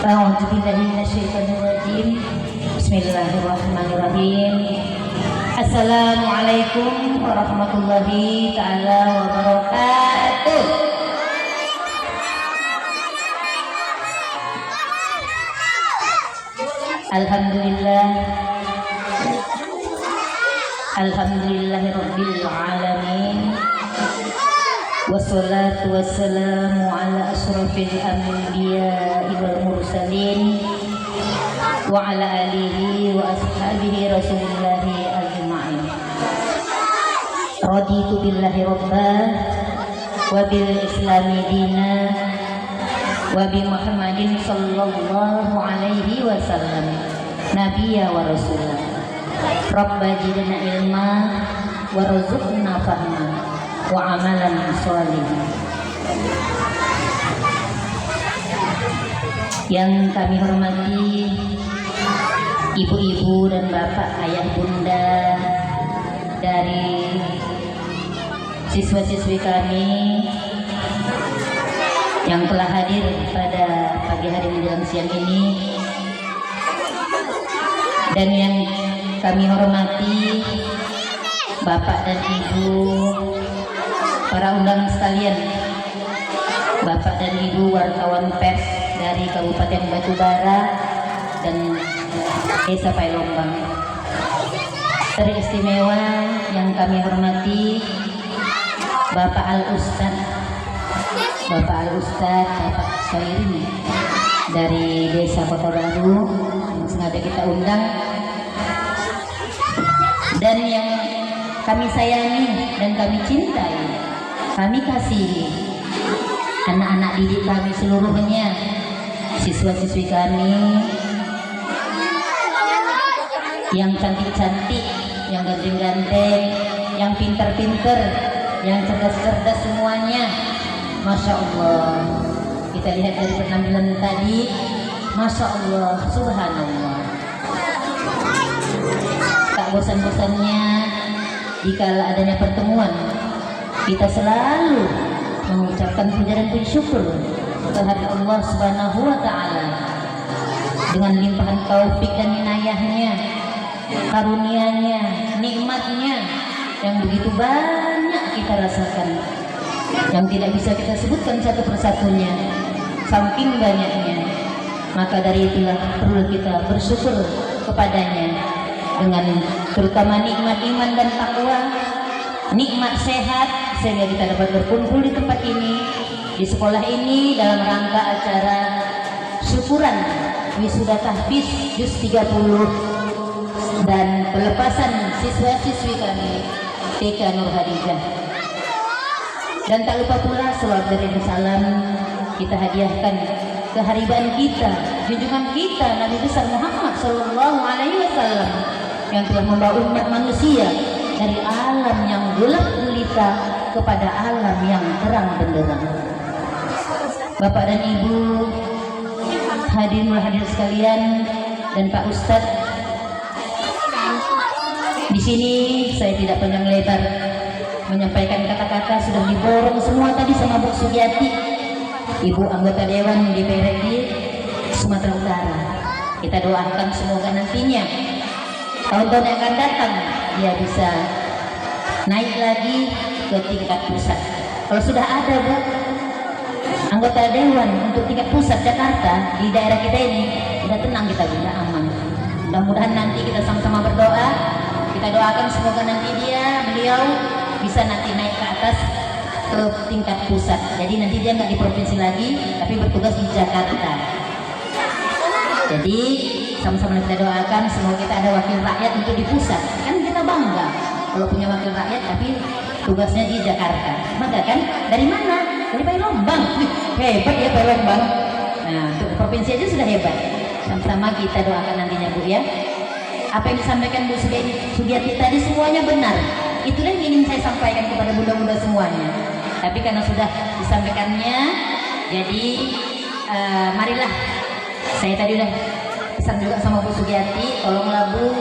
A'udzubillahiminasyaitonirrajim. Bismillahirrahmanirrahim. Assalamualaikum warahmatullahi ta'ala wabarakatuh. Alhamdulillah, alhamdulillahirabbil alamin. Wassalatu wassalamu ala asrofil anbiya'i wal mursalin wa ala alihi wa ashabihi rasulillahi ajma'in. Raditu billahi rabbah wa bil islami dina wa bi Muhammadin sallallahu alaihi wasallam nabiyya wa rasulah. Rabba zidna ilma warzuqna fahma wa amalan sholihan. Yang kami hormati ibu-ibu dan bapak, ayah bunda dari siswa-siswi kami yang telah hadir pada pagi hari menjelang siang ini, dan yang kami hormati bapak dan ibu, para undangan sekalian, bapak dan ibu wartawan pers dari Kabupaten Batubara dan Desa Pailombang. Teristimewa yang kami hormati Bapak Al-Ustad, Bapak Syairi dari Desa Kota Baru yang sengaja kita undang, dan yang kami sayangi dan kami cintai, kami kasihi anak-anak didik kami seluruhnya, siswa-siswi kami yang cantik-cantik, yang ganteng-ganteng, yang pintar-pintar, yang cerdas-cerdas semuanya. Masya Allah, kita lihat dari penampilan tadi, Masya Allah, Subhanallah. Tak bosan-bosannya jika adanya pertemuan, kita selalu mengucapkan puja dan puji syukur kehadirat Allah Subhanahu wa Ta'ala dengan limpahan taufik dan inayahnya, karunia-Nya, nikmatnya yang begitu banyak kita rasakan, yang tidak bisa kita sebutkan satu persatunya, saking banyaknya. Maka dari itulah perlu kita bersyukur kepadanya dengan terutama nikmat iman dan takwa, nikmat sehat, sehingga kita dapat berkumpul di tempat ini, di sekolah ini, dalam rangka acara syukuran wisuda tahfiz juz 30 dan pelepasan siswa-siswi kami TK Nur Hadijah. Dan tak lupa pula selawat dan salam kita hadiahkan keharibaan kita, junjungan kita Nabi besar Muhammad sallallahu alaihi wasallam yang telah membawa umat manusia dari alam yang gelap gulita kepada alam yang terang benderang. Bapak dan Ibu, hadirin sekalian, dan Pak Ustadz, di sini saya tidak panjang lebar menyampaikan kata-kata, sudah diborong semua tadi sama Bu Sugiati, Ibu anggota Dewan DPRD Sumatera Utara. Kita doakan semoga nantinya tahun-tahun yang akan datang dia bisa naik lagi ke tingkat pusat. Kalau sudah ada Bu anggota Dewan untuk tingkat pusat Jakarta di daerah kita ini, sudah tenang kita, sudah aman. Mudah-mudahan nanti kita sama-sama berdoa, kita doakan semoga nanti beliau bisa nanti naik ke atas ke tingkat pusat. Jadi nanti dia nggak di provinsi lagi, tapi bertugas di Jakarta. Jadi sama-sama kita doakan semoga kita ada wakil rakyat untuk di pusat. Kan kita bangga kalau punya wakil rakyat tapi tugasnya di Jakarta. Maka kan dari mana? Dari Pailombang. Hebat ya Pailombang. Nah, untuk provinsi aja sudah hebat. Sama-sama kita doakan nantinya Bu ya. Apa yang disampaikan Bu Sugiati tadi semuanya benar. Itulah yang ingin saya sampaikan kepada bunda-bunda semuanya. Tapi karena sudah disampaikannya, jadi marilah, saya tadi udah pesan juga sama Bu Sugiati, tolonglah Bu,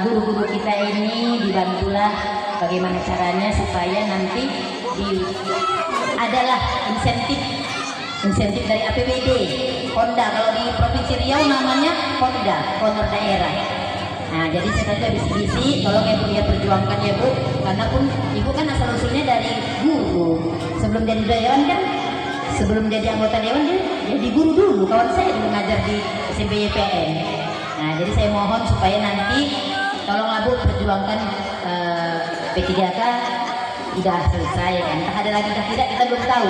guru-guru kita ini dibantulah bagaimana caranya supaya nanti adalah insentif insentif dari APBD Honda. Kalau di Provinsi Riau namanya Honda, honor daerah. Nah, jadi saya tadi bisik-bisik, tolong ibu ya perjuangkan ya bu, karena pun ibu kan asal usulnya dari guru. Sebelum jadi dewan kan, sebelum jadi anggota dewan dia jadi guru dulu. Kawan saya dulu ngajar di SMP YPN. Nah, jadi saya mohon supaya nanti tolonglah bu perjuangkan P3K sudah selesai. Entah ada lagi atau tidak kita belum tahu.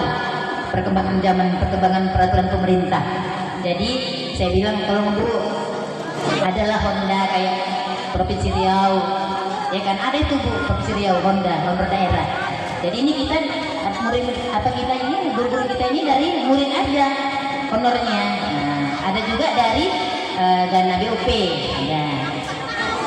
Perkembangan zaman, perkembangan peraturan pemerintah. Jadi saya bilang tolong bu, adalah Honda kayak Provinsi Riau, ya kan ada itu bu Provinsi Riau Honda, honor daerah. Jadi ini kita murid apa kita ini guru-guru kita ini dari murid aja honornya. Nah, ada juga dari dana BOP, ada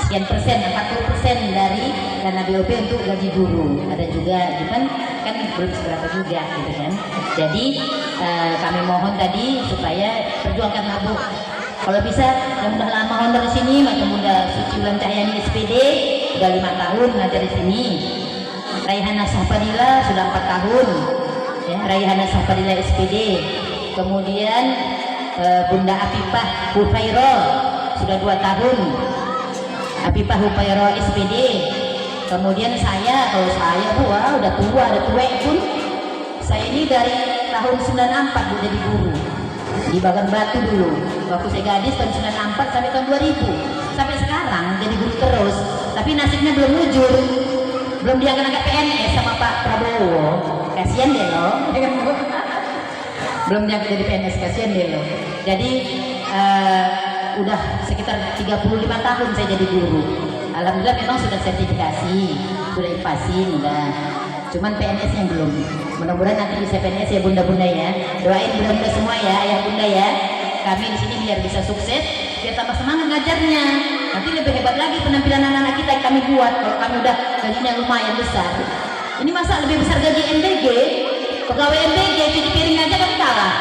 sekian persen, 40% dari dana BOP untuk gaji guru. Ada juga, cuman kan belum seberapa juga gitu kan. Jadi kami mohon tadi supaya perjuangkan bu. Kalau bisa yang udah lama honor di sini, macam Bunda Suci Wulan Cahyani SPD sudah 5 tahun ngajar di sini. Raihana Sahpadila sudah 4 tahun, ya, Raihana Sahpadila SPD. Kemudian Bunda Afifah Hufairo sudah 2 tahun, Afifah Hufairo SPD. Kemudian saya, kalau saya wah udah tua, ada tuwek pun. Saya ini dari tahun 94 udah jadi guru di Bagan Batu dulu. Waktu saya gadis tahun 94 sampai tahun 2000. Sampai sekarang jadi guru terus. Tapi nasibnya belum mujur. Belum diangkat-angkat PNS sama Pak Prabowo. Kasihan deh loh. Belum diangkat jadi PNS, kasihan deh loh. Jadi udah sekitar 35 tahun saya jadi guru. Alhamdulillah memang sudah sertifikasi, sudah IPASI, udah. Cuman PNS yang belum. Mudah-mudahan nanti bisa PNS ya bunda-bunda ya. Doain bunda-bunda semua ya, ayah bunda ya. Kami di sini biar bisa sukses, biar tambah semangat ngajarnya. Nanti lebih hebat lagi penampilan anak-anak kita yang kami buat. Kalau kami udah gajinya lumayan besar. Ini masa lebih besar gaji MBG? Pegawai MBG cuci piring aja kan kalah.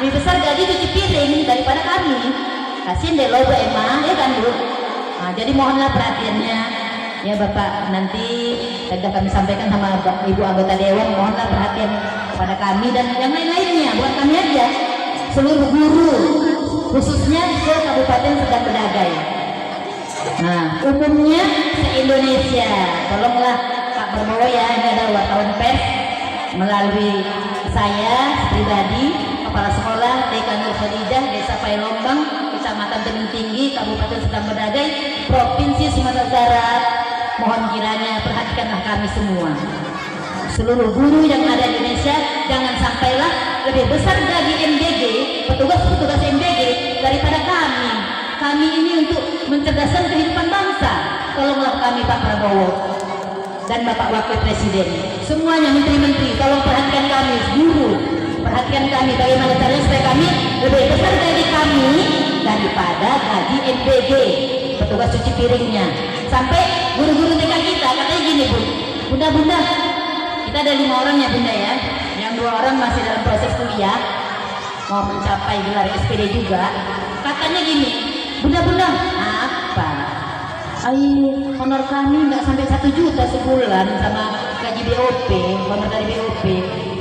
Lebih besar gaji cuci piring daripada kami. Kasihin deh lo Bu Emma, ya kan Bu? Nah, jadi mohonlah perhatiannya. Ya Bapak, nanti sudah kami sampaikan sama Ibu anggota Dewan, mohonlah perhatian kepada kami dan yang lain-lainnya, buat kami aja, seluruh guru, khususnya ke Kabupaten Serdang Bedagai. Nah, umumnya se-Indonesia, tolonglah Pak Prabowo ya, ini ada wartawan pers melalui saya pribadi, Kepala Sekolah TK Nur Khadijah, Desa Pailombang, Kecamatan Tebing Tinggi, Kabupaten Serdang Bedagai, Provinsi Sumatera Utara. Mohon kiranya perhatikanlah kami semua, seluruh guru yang ada di Indonesia. Jangan sampailah lebih besar gaji MBG, petugas MBG daripada kami. Kami ini untuk mencerdaskan kehidupan bangsa. Tolonglah kami Pak Prabowo dan Bapak Wakil Presiden, semuanya menteri-menteri, tolong perhatikan kami guru, perhatikan kami bagaimana caranya supaya kami lebih besar gaji kami daripada gaji MBG, petugas cuci piringnya. Sampai guru-guru TK kita katanya gini Bu, bunda-bunda, kita ada 5 orang ya bunda ya, yang 2 orang masih dalam proses kuliah, mau mencapai gelar SPD juga. Katanya gini, bunda-bunda, apa? Honor kami nggak sampai 1 juta sebulan sama gaji BOP, honor dari BOP.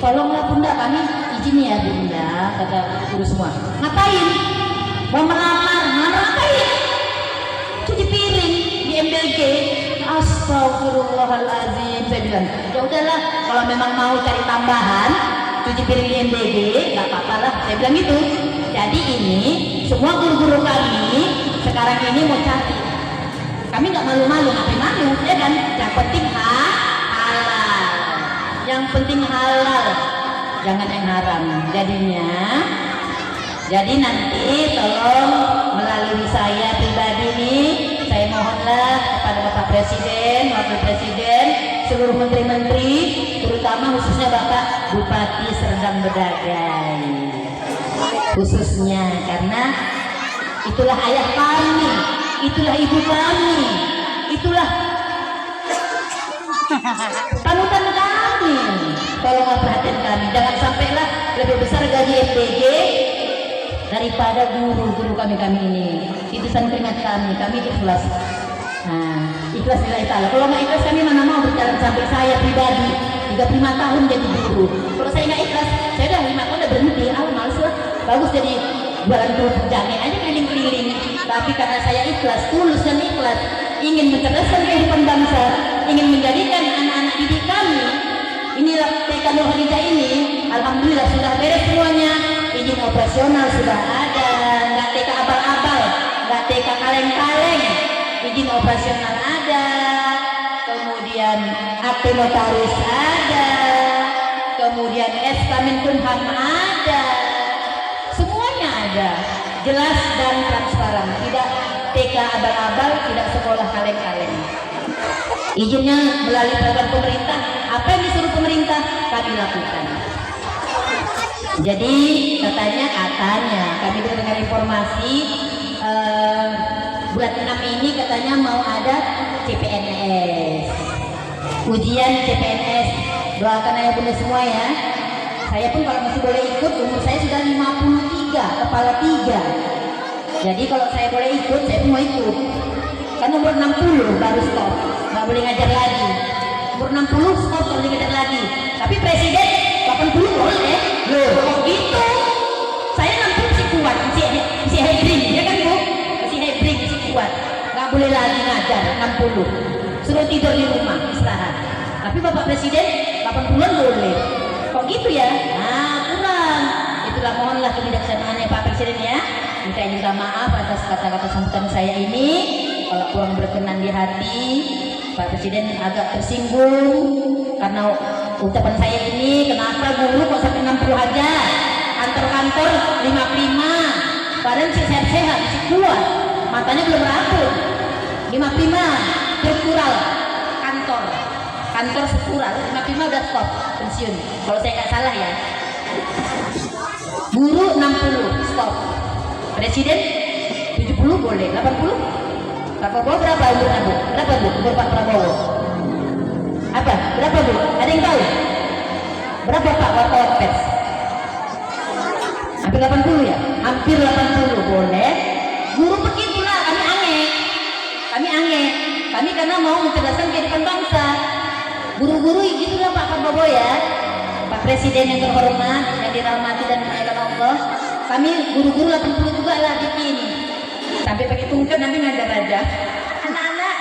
Tolonglah bunda, kami izin ya bunda, kata guru semua. Ngapain? Mau melamar, ngapain? Cuci piring di MBG. Astagfirullahaladzim. Saya bilang, ya udahlah, kalau memang mau cari tambahan cuci piring di MBG, nggak apa-apa lah. Saya bilang gitu. Jadi ini semua guru-guru kami sekarang ini mau cari. Kami nggak malu-malu, ngapain malu, ya kan? Yang penting halal. Yang penting halal, jangan yang haram. Jadi nanti tolong melalui saya pribadi nih, saya mohonlah kepada Bapak Presiden, Wakil Presiden, seluruh menteri-menteri, terutama khususnya Bapak Bupati Serdang Bedagai, khususnya karena itulah ayah kami, itulah ibu kami, itulah panutan kami. Tolonglah perhatian kami, jangan sampailah lebih besar gaji MBG daripada guru-guru kami ini. Itusan keringat kami ikhlas. Nah, ikhlas lillahi ta'ala. Kalau nggak ikhlas kami mana mau berjalan sampai saya pribadi 35 tahun jadi guru. Kalau saya nggak ikhlas, saya udah 5 tahun udah berhenti, males lah. Bagus jadi jualan kerupuk jange aja keliling-keliling. Tapi karena saya ikhlas, tulus dan ikhlas, ingin mencerdaskan kehidupan bangsa, ingin menjadikan anak-anak didik kami, inilah TK Nur Khadijah ini, alhamdulillah sudah beres semuanya. Izin operasional sudah ada, nggak TK abal-abal, nggak TK kaleng-kaleng, izin operasional ada, kemudian akte notaris ada, kemudian SK Menkumham ada, semuanya ada, jelas dan transparan, tidak TK abal-abal, tidak sekolah kaleng-kaleng. Izinnya melalui program pemerintah, apa yang disuruh pemerintah kami lakukan. Jadi katanya kami dengar informasi bulan 6 ini katanya mau ada CPNS, ujian CPNS. Doakan ayah bunda semua ya. Saya pun kalau masih boleh ikut, umur saya sudah 53, kepala 3. Jadi kalau saya boleh ikut, saya pun mau ikut. Karena umur 60 baru stop, nggak boleh ngajar lagi. Umur 60 stop, nggak boleh ngajar lagi. Tapi presiden 80 boleh. Loh, gitu. Saya 60 masih kuat, masih hybrid, ya kan Bu? Masih hybrid, masih kuat. Nggak boleh lagi ngajar 60. Suruh tidur di rumah, istirahat. Tapi Bapak Presiden 80-an boleh. Kok gitu ya? Nah, kurang. Itulah mohonlah kebijaksanaannya Pak Presiden ya. Minta juga maaf atas kata-kata sambutan saya ini. Kalau kurang berkenan di hati, Pak Presiden agak tersinggung karena ucapan saya ini. Kenapa guru kok sampai 60 aja? Kantor-kantor 55. Badan sih sehat-sehat, masih kuat. Matanya belum rapuh. 55 struktural kantor struktural 55 udah stop pensiun. Kalau saya nggak salah ya. Guru 60 stop. Presiden 70 boleh, 80. Pak Prabowo berapa umurnya Bu? Berapa Bu? Umur Pak Prabowo? Apa? Berapa Bu? Ada yang tahu? Berapa Pak wartawan pers? Hampir 80 ya? Hampir 80 boleh. Guru begitulah, kami aneh. Kami karena mau mencerdaskan kehidupan bangsa. Guru-guru gitulah Pak Prabowo ya. Pak Presiden yang terhormat, yang dirahmati dan dimuliakan Allah. Kami guru-guru 80 juga lah bikin. Sampai pakai tungkat nanti ngajar aja. Anak-anak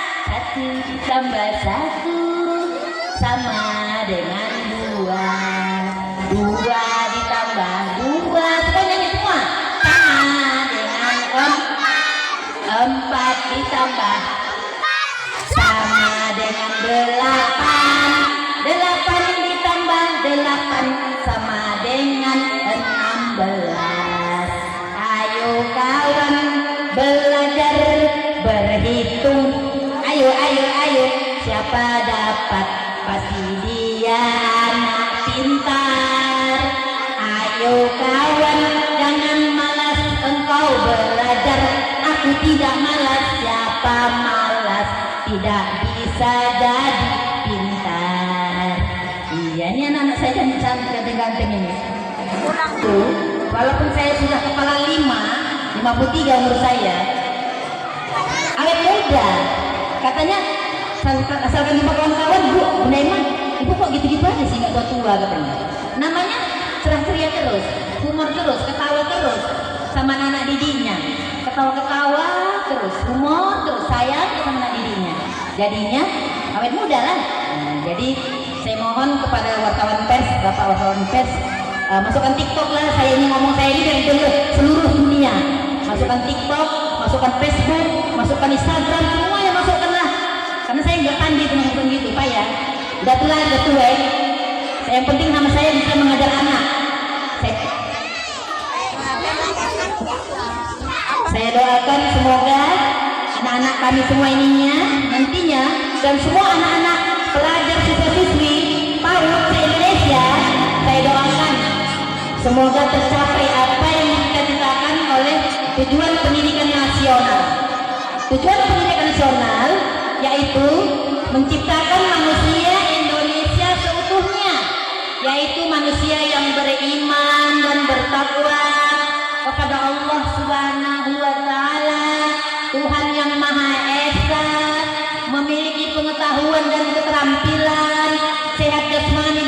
1 tambah 1 sama dengan 2. 2 ditambah 2. Semua nyanyi semua. Sama dengan 4 ditambah sama dengan 8. 8 ditambah 8 sama dengan 16. Ayo kawan belajar berhitung. Ayo. Siapa dapat pasti dia anak pintar. Ayo kawan jangan malas engkau belajar. Aku tidak malas, siapa malas tidak bisa jadi pintar. Iya, ini anak-anak saya cantik-cantik ganteng-ganteng ini. Tuh, walaupun saya sudah kepala 53 umur saya, awet muda. Katanya asalkan jumpa kawan-kawan, Bu, Bunda Iman, Ibu kok gitu-gitu aja sih, nggak tua katanya. Namanya serang ceria terus, humor terus, ketawa terus, sama anak didiknya. Ketawa-ketawa terus, humor terus, sayang sama anak didiknya. Jadinya awet muda lah. Jadi saya mohon kepada wartawan pers, Bapak wartawan pers, masukkan TikTok lah. Saya ini ngomong saya ini dari seluruh dunia. Masukkan TikTok, masukkan Facebook, masukkan Instagram, semuanya masukkan lah. Karena saya nggak pandai dengan gitu, Pak ya. Udah tua. Yang penting nama saya bisa mengajar anak. Saya doakan semoga anak-anak kami semua ininya nantinya dan semua anak-anak pelajar siswa-siswi PAUD se-Indonesia, saya doakan semoga tercapai apa yang dicita-citakan oleh tujuan pendidikan nasional. Tujuan pendidikan nasional yaitu menciptakan manusia Indonesia seutuhnya, yaitu manusia yang beriman dan bertakwa kepada Allah Subhanahu wa Ta'ala, Tuhan yang Maha Esa, memiliki pengetahuan dan keterampilan, sehat jasmani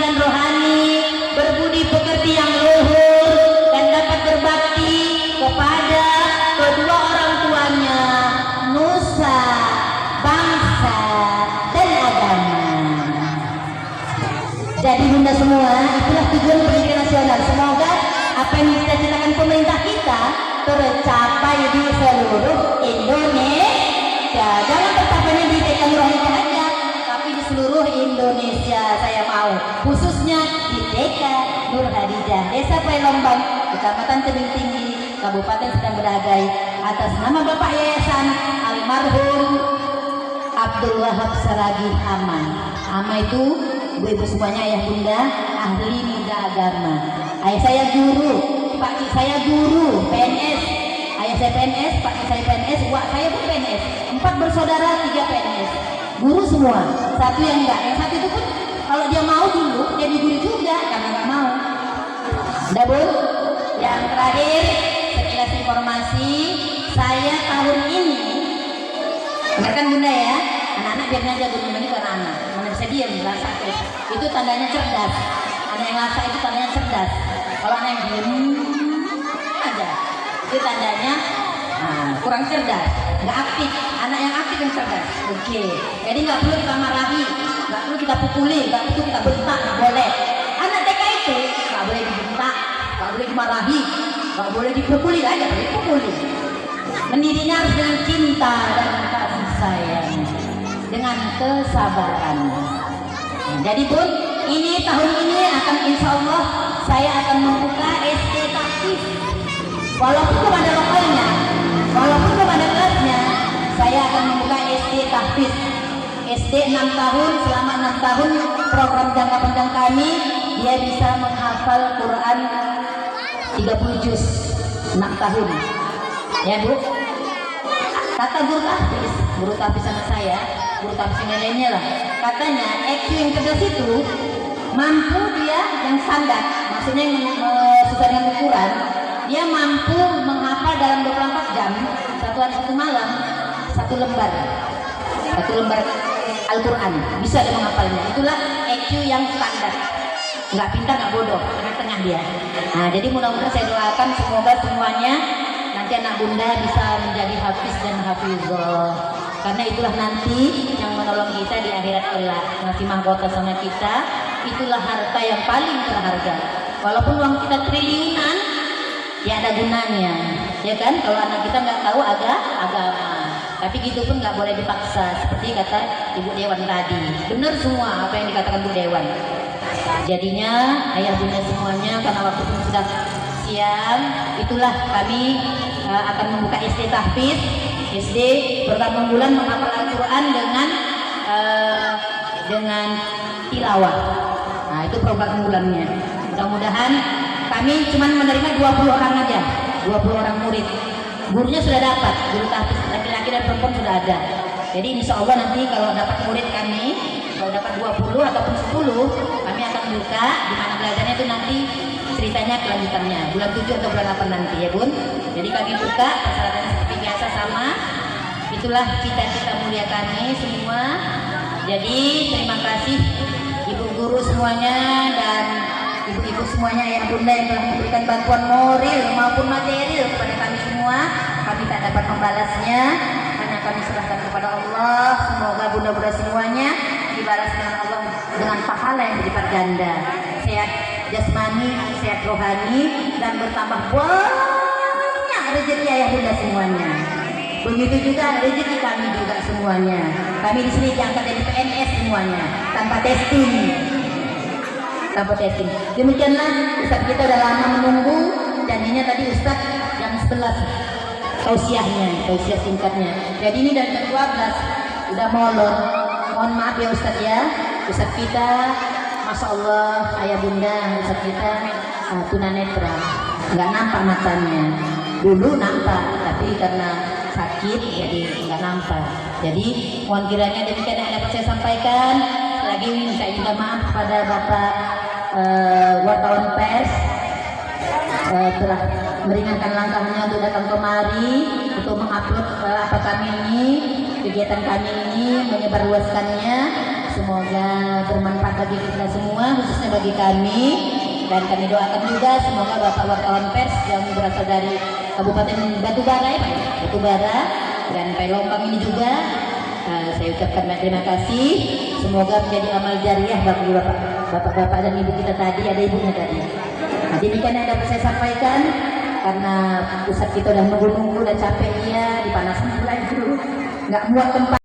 Jadi bunda semua, itulah tujuan pendidikan nasional. Semoga apa yang dicita-citakan pemerintah kita tercapai di seluruh Indonesia. Jangan tercapainya di TK Nurhalidah aja, tapi di seluruh Indonesia saya mau, khususnya di TK Nurhalidah Desa Pelombang, Kecamatan Tebing Tinggi, Kabupaten Sedang Bedagai, atas nama Bapak Yayasan Almarhum Abdul Wahab Saragih Aman. Ama itu ibu-ibu semuanya, ayah bunda ahli muda agama. Ayah saya guru, pak saya guru PNS. Ayah saya PNS, pak saya PNS, wak saya pun PNS. 4 bersaudara, 3 PNS. Guru semua. Satu yang enggak, yang satu itu pun kalau dia mau dulu jadi guru juga karena nggak mau. Udah bu? Yang terakhir sekilas informasi, saya tahun ini, dengarkan bunda ya, anak-anak biar aja guru ini bukan anak, mana bisa diam, rasa itu tandanya cerdas. Anak yang rasa itu tandanya cerdas. Kalau anak yang diam aja, itu tandanya kurang cerdas, nggak aktif. Anak yang aktif yang cerdas. Oke, jadi nggak perlu kita marahi, nggak perlu kita pukuli, nggak perlu kita bentak, nggak boleh. Anak TK itu nggak boleh dibentak, nggak boleh dimarahi, nggak boleh dipukuli aja, boleh dipukuli. Mendidinya harus dengan cinta dan kasih sayang, dengan kesabaran. Jadi bun, ini tahun ini akan insya Allah saya akan membuka SD Tahfiz. Walaupun belum ada lokalnya, walaupun belum ada kelasnya, saya akan membuka SD Tahfiz. SD 6 tahun, selama 6 tahun program jangka panjang kami, dia bisa menghafal Quran 30 juz 6 tahun. Ya bu, kata guru tahfiz sama saya, guru tahfiz milenial lah, katanya EQ yang cerdas itu mampu dia yang standar, maksudnya yang sesuai dengan ukuran, dia mampu menghafal dalam 24 jam, satu hari satu malam, satu lembar Al-Quran, bisa dia menghafalnya. Itulah EQ yang standar, nggak pintar nggak bodoh, tengah-tengah dia. Nah jadi mudah-mudahan saya doakan semoga semuanya nanti anak bunda bisa menjadi hafiz dan hafizah, karena itulah nanti yang menolong kita di akhirat kelak, ngasih mahkota sama kita. Itulah harta yang paling berharga. Walaupun uang kita triliunan, ya ada gunanya, ya kan? Kalau anak kita nggak tahu agama, tapi gitu pun nggak boleh dipaksa. Seperti kata Ibu Dewan tadi, benar semua apa yang dikatakan Bu Dewan. Jadinya ayah bunda semuanya, karena waktu pun sudah siang, itulah kami akan membuka SD Tahfiz. SD pertama bulan menghafal Al-Quran dengan tilawah. Nah itu program bulannya. Mudah-mudahan kami cuma menerima 20 orang aja, 20 orang murid. Gurunya sudah dapat, guru tahfiz laki-laki dan perempuan sudah ada. Jadi insya Allah nanti kalau dapat murid kami, kalau dapat 20 ataupun 10, kami akan buka di mana belajarnya itu nanti ceritanya kelanjutannya bulan 7 atau bulan 8 nanti ya bun. Jadi kami buka persyaratannya seperti biasa sama. Itulah cita-cita mulia kami semua. Jadi terima kasih ibu guru semuanya dan ibu-ibu semuanya, ayah bunda yang telah memberikan bantuan moral maupun material kepada kami semua. Kami tak dapat membalasnya, hanya kami serahkan kepada Allah. Semoga bunda-bunda semuanya dibalas dengan Allah dengan pahala yang berlipat ganda, sehat jasmani, sehat rohani, dan bertambah banyak rezeki ayah bunda semuanya. Begitu juga rezeki kami juga semuanya. Kami di sini diangkat dari PNS semuanya tanpa testing. Demikianlah Ustaz kita udah lama menunggu, janjinya tadi Ustaz jam 11 tausiah singkatnya. Jadi ini dari jam 12 udah molor. Mohon maaf ya Ustaz ya. Ustaz kita Masya Allah, ayah bunda Ustaz kita tunanetra, nggak nampak matanya. Dulu nampak, tapi karena sakit jadi nggak nampak. Jadi mohon kiranya demikian yang dapat saya sampaikan. Lagi saya minta maaf kepada Bapak wartawan pers telah meringankan langkahnya untuk datang kemari untuk mengupload apa kami ini, kegiatan kami ini, menyebarluaskannya. Semoga bermanfaat bagi kita semua, khususnya bagi kami. Dan kami doakan juga semoga Bapak wartawan pers yang berasal dari Kabupaten Batubara dan Pelombang ini juga Saya ucapkan terima kasih. Semoga menjadi amal jariah bagi bapak-bapak dan ibu kita tadi. Ada ibunya tadi. Nah, demikian yang dapat saya sampaikan. Karena pusat kita udah nunggu-nunggu, udah capek dia, dipanasin pula itu, nggak muat tempat.